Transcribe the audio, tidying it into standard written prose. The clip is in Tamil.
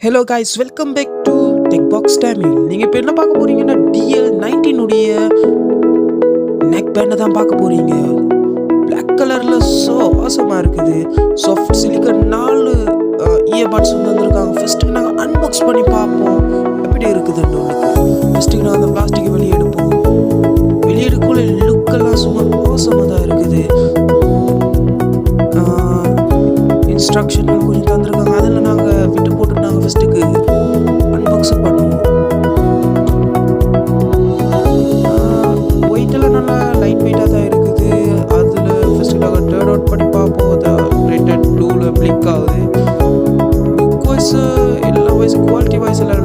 Hello guys, welcome back to Tech Box Tamil. நீங்கள் இப்போ என்ன பார்க்க போறீங்கன்னா DL19 உடைய நெக் பேண்டை தான் பார்க்க போறீங்க. பிளாக் கலரில் ஸோ ஆசமாக இருக்குது. சாஃப்ட் சிலிக்கன் 4 இயர்பட்ஸ் வந்திருக்காங்க. ஃபஸ்ட்டுக்கு நாங்கள் அன்பாக்ஸ் பண்ணி பார்ப்போம் எப்படி இருக்குதுன்னு. ஃபஸ்ட்டுக்கு நாங்கள் அந்த பிளாஸ்டிக்கை வெளியே எடுப்போம். வெளியே எடுக்கக்குள்ள லுக்கெல்லாம் சும்மா ஆசமாக தான் இருக்குது. இன்ஸ்ட்ரக்ஷன்கள் கொஞ்சம் தந்திருக்காங்க. அதில் நாங்கள் விட்டு போட்டு நாங்கள் ஃபஸ்ட்டுக்கு அன்பாக்ஸ் பண்ணுவோம். வெயிட்டெல்லாம் நல்லா லைட் வெயிட்டாக தான் இருக்குது. அதில் ஃபஸ்ட்டு நாங்கள் டேர்ன் அவுட் பண்ணி பார்ப்போம். அதை ரெட் அண்ட் ப்ளூவில் பிளிக் ஆகுது. லுக் வைஸ் எல்லா வைஸ் குவாலிட்டி வைஸ் எல்லாம்